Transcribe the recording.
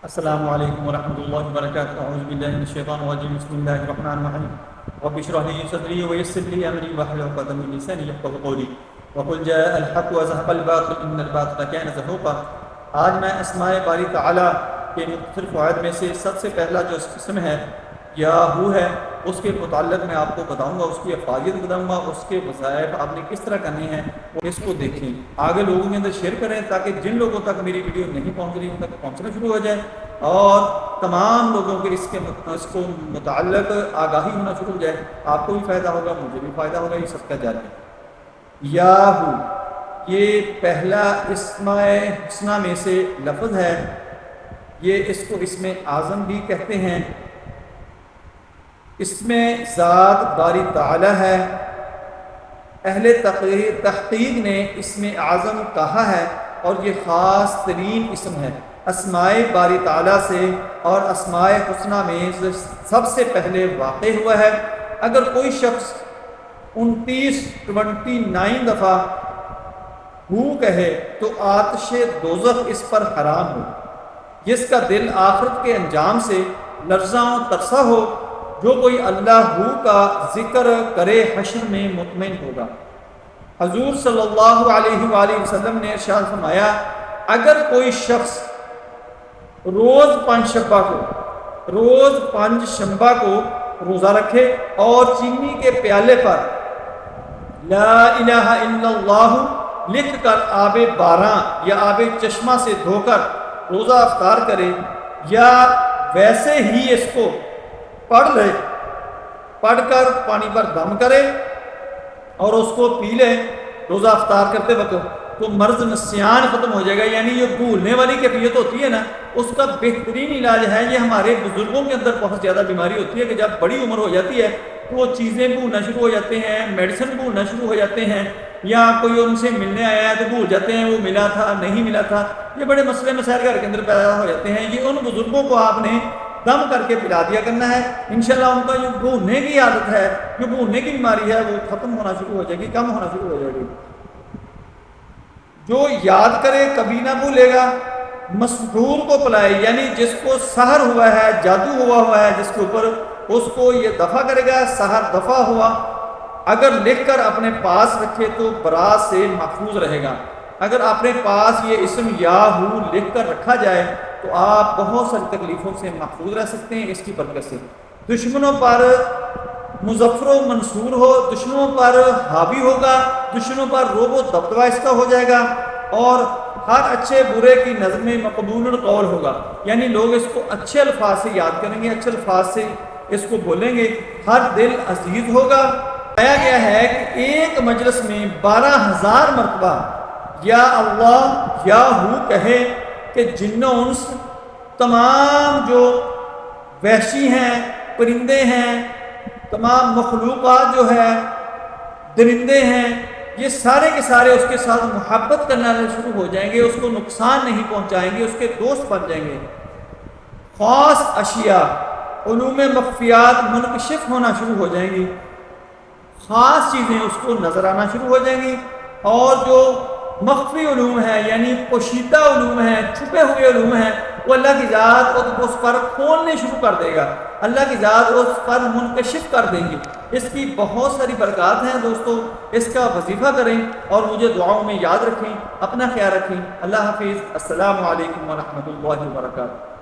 السلام علیکم ورحمۃ اللہ وبرکاتہ اعوذ باللہ من الشیطان الرجیم بسم اللہ الرحمن الرحیم رب اشرح لي صدری ويسر لي امری واحلل عقدۃ من لسانی یفقهوا قولی وقل جاء الحق وزهق الباطل ان الباطل كان زهوقا۔ آج میں اسماء باری تعالیٰ کے مختلف فوائد میں سے سب سے پہلا جو قسم ہے یا ہو ہے اس کے متعلق میں آپ کو بتاؤں گا، اس کی افادیت بتاؤں گا، اس کے وظائف آپ نے کس طرح کرنے ہیں اور اس کو دیکھیں، آگے لوگوں کے اندر شیئر کریں تاکہ جن لوگوں تک میری ویڈیو نہیں پہنچ رہی ان تک پہنچنا شروع ہو جائے اور تمام لوگوں کے اس کو متعلق آگاہی ہونا شروع ہو جائے۔ آپ کو بھی فائدہ ہوگا، مجھے بھی فائدہ ہوگا، یہ سب کا جاری ہے۔ یا ہو یہ پہلا اسماء حسنہ میں سے لفظ ہے، یہ اس کو اسم اعظم بھی کہتے ہیں۔ اس میں ذات باری تعالی ہے۔ اہل تحقیق نے اسم اعظم کہا ہے اور یہ خاص ترین اسم ہے، اسماء باری تعالی سے اور اسماء حسنہ میں سب سے پہلے واقع ہوا ہے۔ اگر کوئی شخص 29 دفعہ ہو کہے تو آتش دوزخ اس پر حرام ہو، جس کا دل آخرت کے انجام سے لرزاں و ترسا ہو۔ جو کوئی اللہ ہو کا ذکر کرے حشر میں مطمئن ہوگا۔ حضور صلی اللہ علیہ وآلہ وسلم نے ارشاد فرمایا، اگر کوئی شخص روز پنج شنبہ کو روزہ رکھے اور چینی کے پیالے پر لا الہ الا اللہ لکھ کر آب باراں یا آب چشمہ سے دھو کر روزہ افطار کرے یا ویسے ہی اس کو پڑھ کر پانی پر دم کرے اور اس کو پی لے روزہ افطار کرتے وقت، تو مرض نسیان ختم ہو جائے گا۔ یعنی یہ بھولنے والی کیفیت ہوتی ہے نا، اس کا بہترین علاج ہے۔ یہ ہمارے بزرگوں کے اندر بہت زیادہ بیماری ہوتی ہے کہ جب بڑی عمر ہو جاتی ہے تو وہ چیزیں بھولنا شروع ہو جاتے ہیں، میڈیسن بھولنا شروع ہو جاتے ہیں، یا کوئی ان سے ملنے آیا ہے تو بھول جاتے ہیں وہ ملا تھا نہیں ملا تھا۔ یہ بڑے مسئلے مسائل گھر کے اندر پیدا ہو جاتے ہیں۔ یہ ان بزرگوں کو آپ نے دم کر کے پلا دیا کرنا ہے، انشاءاللہ ان کا جو بھولنے کی عادت ہے، جو بھولنے کی بیماری ہے، وہ ختم ہونا شروع ہو جائے گی، کم ہونا شروع ہو جائے گی۔ جو یاد کرے کبھی نہ بھولے گا۔ مسحور کو پلائے، یعنی جس کو سحر ہوا ہے، جادو ہوا ہے جس کے اوپر، اس کو یہ دفع کرے گا، سحر دفع ہوا۔ اگر لکھ کر اپنے پاس رکھے تو برات سے محفوظ رہے گا۔ اگر اپنے پاس یہ اسم یا ہو لکھ کر رکھا جائے تو آپ بہت ساری تکلیفوں سے محفوظ رہ سکتے ہیں اس کی برکت سے۔ دشمنوں پر مظفر و منصور ہو، دشمنوں پر حاوی ہوگا، دشمنوں پر روب و دبدبہ اس کا ہو جائے گا، اور ہر اچھے برے کی نظر میں مقبول القول ہوگا۔ یعنی لوگ اس کو اچھے الفاظ سے یاد کریں گے، اچھے الفاظ سے اس کو بولیں گے، ہر دل عزیز ہوگا۔ بتایا گیا ہے کہ ایک مجلس میں 12,000 مرتبہ یا اللہ یا ہو کہے کہ جن و انس، تمام جو وحشی ہیں، پرندے ہیں، تمام مخلوقات جو ہے، درندے ہیں، یہ سارے کے سارے اس کے ساتھ محبت کرنا شروع ہو جائیں گے، اس کو نقصان نہیں پہنچائیں گے، اس کے دوست بن جائیں گے۔ خاص اشیاء، علوم مخفیات منکشف ہونا شروع ہو جائیں گی، خاص چیزیں اس کو نظر آنا شروع ہو جائیں گی، اور جو مخفی علوم ہے یعنی پوشیدہ علوم ہیں، چھپے ہوئے علوم ہیں، وہ اللہ کی ذات اس پر کھولنے شروع کر دے گا، اللہ کی ذات اس پر منکشف کر دیں گی۔ اس کی بہت ساری برکات ہیں دوستو، اس کا وظیفہ کریں اور مجھے دعاؤں میں یاد رکھیں۔ اپنا خیال رکھیں۔ اللہ حافظ۔ السلام علیکم ورحمۃ اللہ وبرکاتہ۔